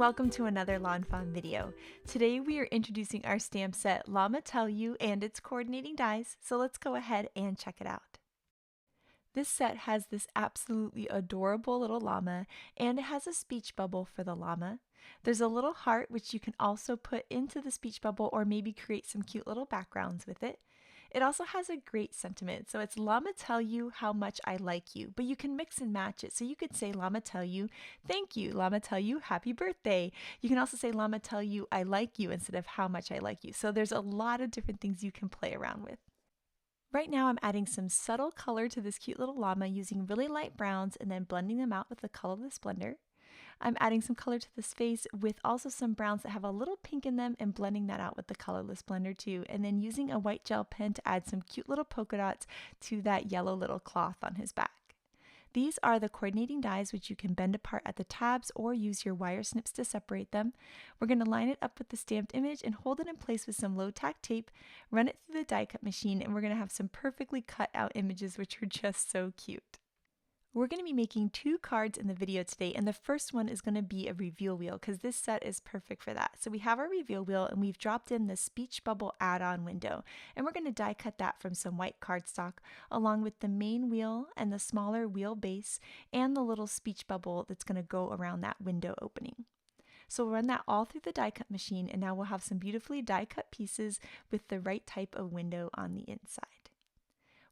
welcome to another lawnfawn video. Today we are introducing our stamp set Llama Tell You and its coordinating dies, so let's go ahead and check it out. This set has this absolutely adorable little llama, and it has a speech bubble for the llama. There's a little heart which you can also put into the speech bubble or maybe create some cute little backgrounds with it. It also has a great sentiment, so it's Llama Tell You how much I like you, but you can mix and match it. So you could say Llama Tell You, thank you, Llama Tell You, happy birthday. You can also say Llama Tell You, I like you instead of how much I like you. So there's a lot of different things you can play around with. Right now I'm adding some subtle color to this cute little llama using really light browns and then blending them out with the colorless blender. I'm adding some color to this face with also some browns that have a little pink in them and blending that out with the colorless blender too, and then using a white gel pen to add some cute little polka dots to that yellow little cloth on his back. These are the coordinating dies which you can bend apart at the tabs or use your wire snips to separate them. We're going to line it up with the stamped image and hold it in place with some low tack tape, run it through the die cut machine, and we're going to have some perfectly cut out images which are just so cute. We're going to be making two cards in the video today, and the first one is going to be a reveal wheel because this set is perfect for that. So we have our reveal wheel and we've dropped in the speech bubble add-on window, and we're going to die cut that from some white cardstock along with the main wheel and the smaller wheel base and the little speech bubble that's going to go around that window opening. So we'll run that all through the die cut machine, and now we'll have some beautifully die cut pieces with the right type of window on the inside.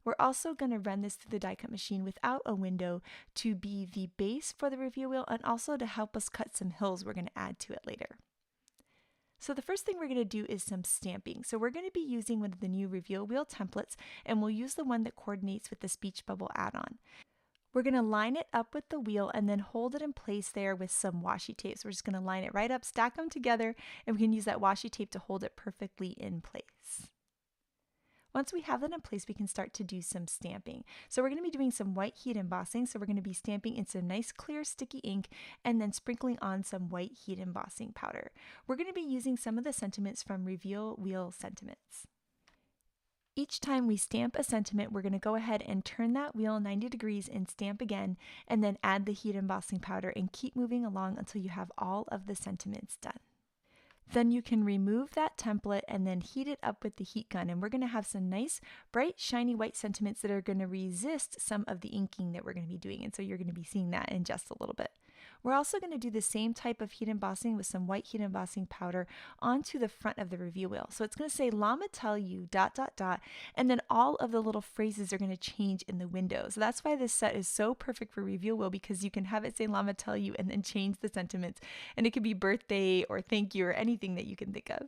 We're also going to run this through the die cut machine without a window to be the base for the reveal wheel and also to help us cut some hills we're going to add to it later. So the first thing we're going to do is some stamping. So we're going to be using one of the new reveal wheel templates, and we'll use the one that coordinates with the speech bubble add-on. We're going to line it up with the wheel and then hold it in place there with some washi tape. So we're just going to line it right up, stack them together, and we can use that washi tape to hold it perfectly in place. Once we have that in place, we can start to do some stamping. So we're going to be doing some white heat embossing. So we're going to be stamping in some nice clear sticky ink and then sprinkling on some white heat embossing powder. We're going to be using some of the sentiments from Reveal Wheel Sentiments. Each time we stamp a sentiment, we're going to go ahead and turn that wheel 90 degrees and stamp again, and then add the heat embossing powder and keep moving along until you have all of the sentiments done. Then you can remove that template and then heat it up with the heat gun, and we're going to have some nice bright shiny white sentiments that are going to resist some of the inking that we're going to be doing, and so you're going to be seeing that in just a little bit. We're also going to do the same type of heat embossing with some white heat embossing powder onto the front of the reveal wheel. So it's going to say Llama Tell You ... and then all of the little phrases are going to change in the window. So that's why this set is so perfect for reveal wheel, because you can have it say Llama Tell You and then change the sentiments, and it could be birthday or thank you or anything that you can think of.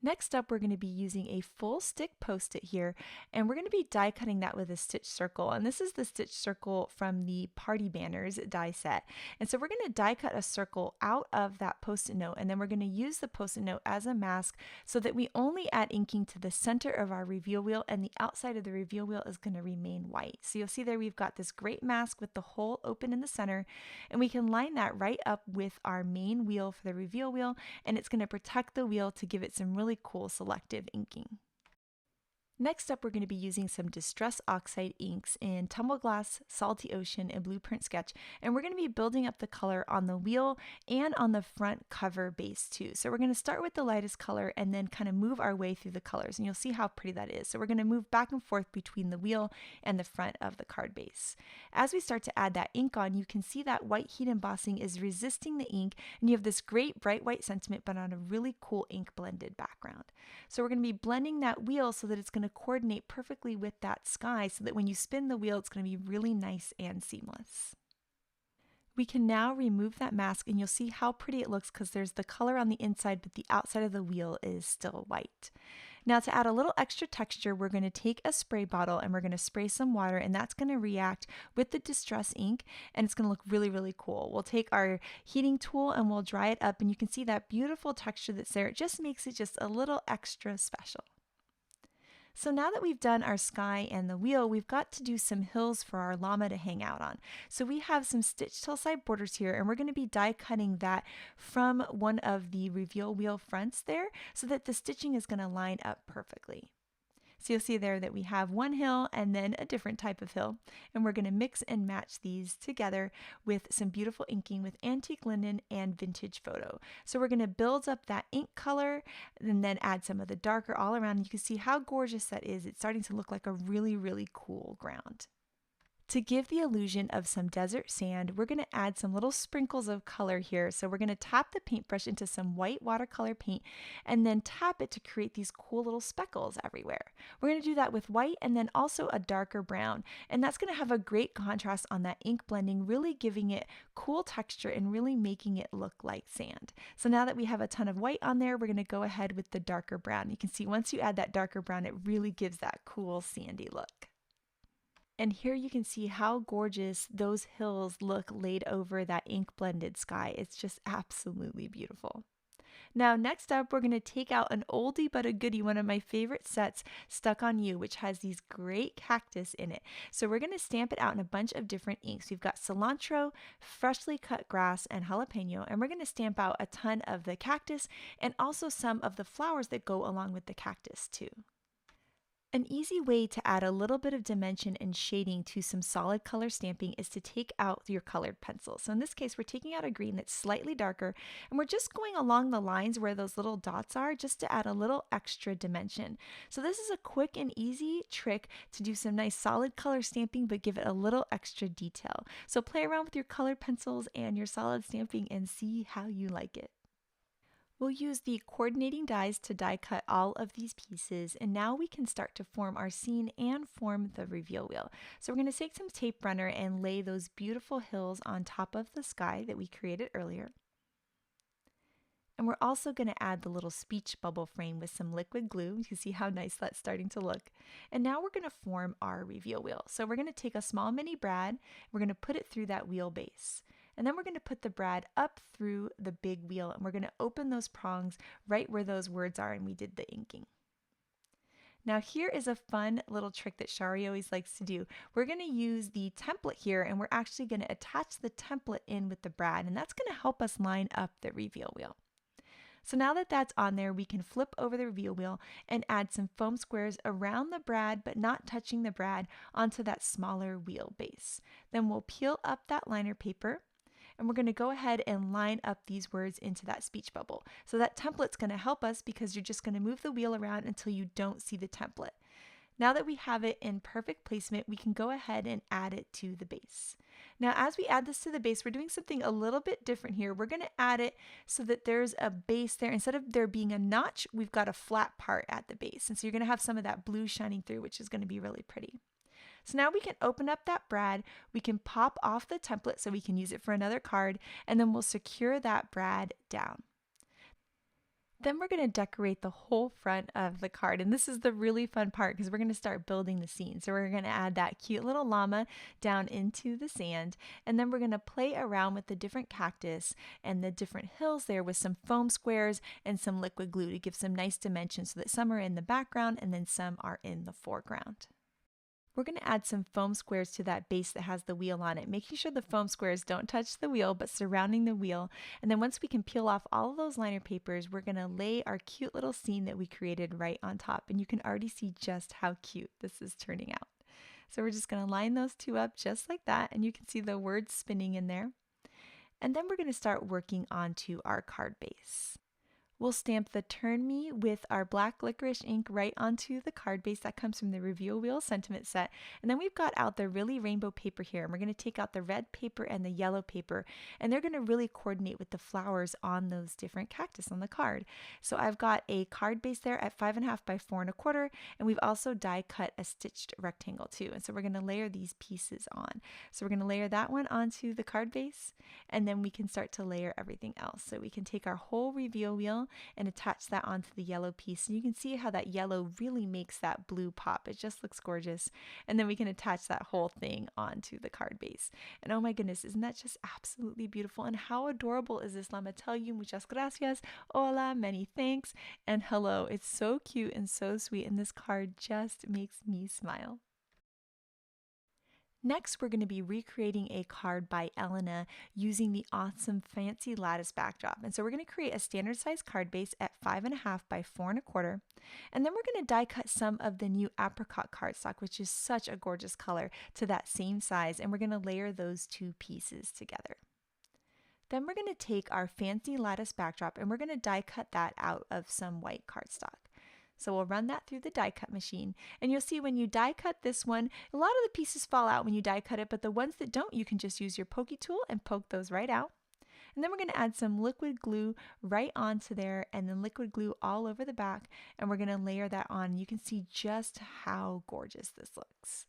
Next up, we're going to be using a full stick post-it here, and we're going to be die cutting that with a stitch circle. And this is the stitch circle from the Party Banners die set. And so we're going to die cut a circle out of that post-it note, and then we're going to use the post-it note as a mask so that we only add inking to the center of our reveal wheel, and the outside of the reveal wheel is going to remain white. So you'll see there we've got this great mask with the hole open in the center, and we can line that right up with our main wheel for the reveal wheel, and it's going to protect the wheel to give it some really cool selective inking. Next up, we're going to be using some Distress Oxide inks in Tumble Glass, Salty Ocean, and Blueprint Sketch, and we're going to be building up the color on the wheel and on the front cover base too. So we're going to start with the lightest color and then kind of move our way through the colors, and you'll see how pretty that is. So we're going to move back and forth between the wheel and the front of the card base. As we start to add that ink on, you can see that white heat embossing is resisting the ink, and you have this great bright white sentiment but on a really cool ink blended background. So we're going to be blending that wheel so that it's going to coordinate perfectly with that sky, so that when you spin the wheel, it's going to be really nice and seamless. We can now remove that mask, and you'll see how pretty it looks because there's the color on the inside, but the outside of the wheel is still white. Now, to add a little extra texture, we're going to take a spray bottle and we're going to spray some water, and that's going to react with the Distress ink, and it's going to look really, really cool. We'll take our heating tool and we'll dry it up, and you can see that beautiful texture that's there. It just makes it just a little extra special. So now that we've done our sky and the wheel, we've got to do some hills for our llama to hang out on. So we have some stitch tail side borders here, and we're going to be die cutting that from one of the reveal wheel fronts there so that the stitching is going to line up perfectly. So you'll see there that we have one hill and then a different type of hill. And we're going to mix and match these together with some beautiful inking with antique linen and vintage photo. So we're going to build up that ink color and then add some of the darker all around. You can see how gorgeous that is. It's starting to look like a really, really cool ground. To give the illusion of some desert sand, we're going to add some little sprinkles of color here. So we're going to tap the paintbrush into some white watercolor paint and then tap it to create these cool little speckles everywhere. We're going to do that with white and then also a darker brown. And that's going to have a great contrast on that ink blending, really giving it cool texture and really making it look like sand. So now that we have a ton of white on there, we're going to go ahead with the darker brown. You can see once you add that darker brown, it really gives that cool sandy look. And here you can see how gorgeous those hills look laid over that ink blended sky. It's just absolutely beautiful. Now next up, we're going to take out an oldie but a goodie, one of my favorite sets, Stuck on You, which has these great cactus in it. So we're going to stamp it out in a bunch of different inks. We've got cilantro, freshly cut grass, and jalapeno, and we're going to stamp out a ton of the cactus and also some of the flowers that go along with the cactus too. An easy way to add a little bit of dimension and shading to some solid color stamping is to take out your colored pencil. So in this case, we're taking out a green that's slightly darker, and we're just going along the lines where those little dots are just to add a little extra dimension. So this is a quick and easy trick to do some nice solid color stamping, but give it a little extra detail. So play around with your colored pencils and your solid stamping and see how you like it. We'll use the coordinating dies to die cut all of these pieces, and now we can start to form our scene and form the reveal wheel. So we're going to take some tape runner and lay those beautiful hills on top of the sky that we created earlier. And we're also going to add the little speech bubble frame with some liquid glue. You can see how nice that's starting to look. And now we're going to form our reveal wheel. So we're going to take a small mini brad, we're going to put it through that wheel base. And then we're going to put the brad up through the big wheel, and we're going to open those prongs right where those words are and we did the inking. Now here is a fun little trick that Shari always likes to do. We're going to use the template here, and we're actually going to attach the template in with the brad, and that's going to help us line up the reveal wheel. So now that that's on there, we can flip over the reveal wheel and add some foam squares around the brad, but not touching the brad, onto that smaller wheel base. Then we'll peel up that liner paper, and we're going to go ahead and line up these words into that speech bubble. So that template's going to help us because you're just going to move the wheel around until you don't see the template. Now that we have it in perfect placement, we can go ahead and add it to the base. Now as we add this to the base, we're doing something a little bit different here. We're going to add it so that there's a base there. Instead of there being a notch, we've got a flat part at the base. And so you're going to have some of that blue shining through, which is going to be really pretty. So now we can open up that brad, we can pop off the template so we can use it for another card, and then we'll secure that brad down. Then we're going to decorate the whole front of the card, and this is the really fun part because we're going to start building the scene. So we're going to add that cute little llama down into the sand, and then we're going to play around with the different cactus and the different hills there with some foam squares and some liquid glue to give some nice dimension so that some are in the background and then some are in the foreground. We're going to add some foam squares to that base that has the wheel on it, making sure the foam squares don't touch the wheel, but surrounding the wheel. And then once we can peel off all of those liner papers, we're going to lay our cute little scene that we created right on top. And you can already see just how cute this is turning out. So we're just going to line those two up just like that, and you can see the words spinning in there. And then we're going to start working onto our card base. We'll stamp the Turn Me with our black licorice ink right onto the card base. That comes from the Reveal Wheel Sentiment set. And then we've got out the really rainbow paper here, and we're going to take out the red paper and the yellow paper, and they're going to really coordinate with the flowers on those different cactus on the card. So I've got a card base there at 5.5 by 4 1/4, and we've also die cut a stitched rectangle too. And so we're going to layer these pieces on. So we're going to layer that one onto the card base, and then we can start to layer everything else. So we can take our whole reveal wheel and attach that onto the yellow piece. And you can see how that yellow really makes that blue pop. It just looks gorgeous. And then we can attach that whole thing onto the card base. And oh my goodness, isn't that just absolutely beautiful? And how adorable is this? Llama Tell You, muchas gracias, hola, many thanks, and hello. It's so cute and so sweet, and this card just makes me smile. Next, we're going to be recreating a card by Elena using the awesome fancy lattice backdrop. And so we're going to create a standard size card base at 5.5 by 4.25. And then we're going to die cut some of the new apricot cardstock, which is such a gorgeous color, to that same size. And we're going to layer those two pieces together. Then we're going to take our fancy lattice backdrop and we're going to die cut that out of some white cardstock. So we'll run that through the die cut machine, and you'll see when you die cut this one, a lot of the pieces fall out when you die cut it, but the ones that don't, you can just use your pokey tool and poke those right out. And then we're going to add some liquid glue right onto there, and then liquid glue all over the back, and we're going to layer that on. You can see just how gorgeous this looks.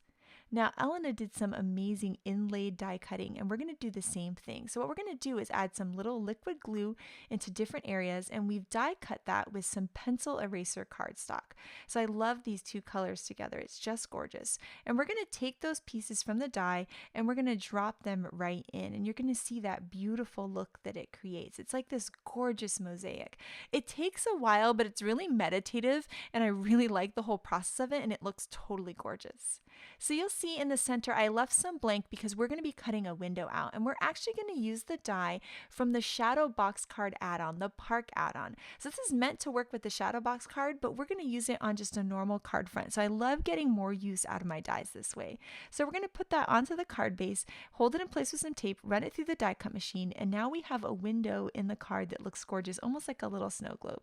Now, Elena did some amazing inlaid die cutting, and we're going to do the same thing. So what we're going to do is add some little liquid glue into different areas, and we've die cut that with some pencil eraser cardstock. So I love these two colors together. It's just gorgeous. And we're going to take those pieces from the die, and we're going to drop them right in, and you're going to see that beautiful look that it creates. It's like this gorgeous mosaic. It takes a while, but it's really meditative, and I really like the whole process of it, and it looks totally gorgeous. So you'll see in the center, I left some blank because we're going to be cutting a window out, and we're actually going to use the die from the shadow box card add-on, the Park add-on. So this is meant to work with the shadow box card, but we're going to use it on just a normal card front. So I love getting more use out of my dies this way. So we're going to put that onto the card base, hold it in place with some tape, run it through the die cut machine, and now we have a window in the card that looks gorgeous, almost like a little snow globe.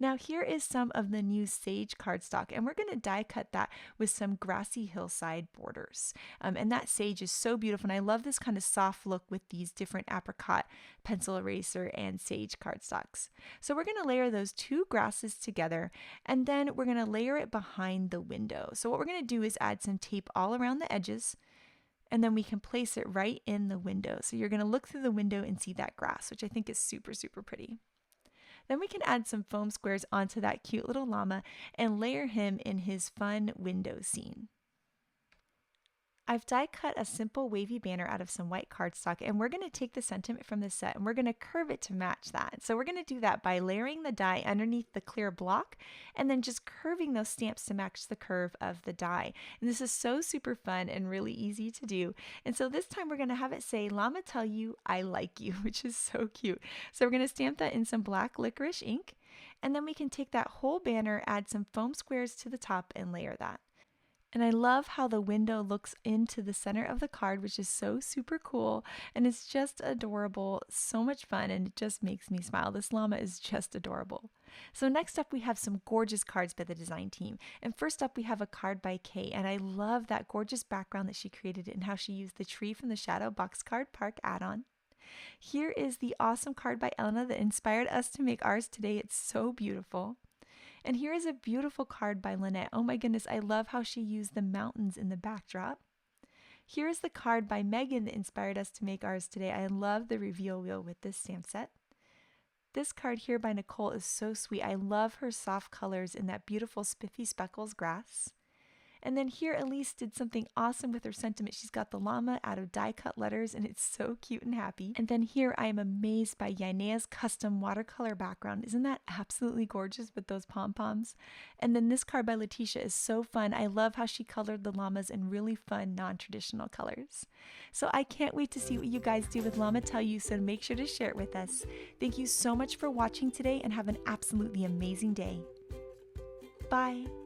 Now here is some of the new sage cardstock, and we're going to die cut that with some grassy hillside borders. And that sage is so beautiful, and I love this kind of soft look with these different apricot, pencil eraser, and sage cardstocks. So we're going to layer those two grasses together, and then we're going to layer it behind the window. So what we're going to do is add some tape all around the edges, and then we can place it right in the window. So you're going to look through the window and see that grass, which I think is super, super pretty. Then we can add some foam squares onto that cute little llama and layer him in his fun window scene. I've die cut a simple wavy banner out of some white cardstock, and we're going to take the sentiment from this set and we're going to curve it to match that. So we're going to do that by layering the die underneath the clear block and then just curving those stamps to match the curve of the die. And this is so super fun and really easy to do. And so this time we're going to have it say, "Llama Tell You, I Like You," which is so cute. So we're going to stamp that in some black licorice ink, and then we can take that whole banner, add some foam squares to the top, and layer that. And I love how the window looks into the center of the card, which is so super cool. And it's just adorable, so much fun, and it just makes me smile. This llama is just adorable. So next up, we have some gorgeous cards by the design team. And first up, we have a card by Kay. And I love that gorgeous background that she created and how she used the tree from the Shadow Box Card Park add-on. Here is the awesome card by Elena that inspired us to make ours today. It's so beautiful. And here is a beautiful card by Lynette. Oh my goodness, I love how she used the mountains in the backdrop. Here is the card by Megan that inspired us to make ours today. I love the reveal wheel with this stamp set. This card here by Nicole is so sweet. I love her soft colors in that beautiful spiffy speckles grass. And then here Elise did something awesome with her sentiment. She's got the llama out of die cut letters, and it's so cute and happy. And then here I am amazed by Yainea's custom watercolor background. Isn't that absolutely gorgeous with those pom-poms? And then this card by Letitia is so fun. I love how she colored the llamas in really fun, non-traditional colors. So I can't wait to see what you guys do with Llama Tell You, so make sure to share it with us. Thank you so much for watching today, and have an absolutely amazing day. Bye!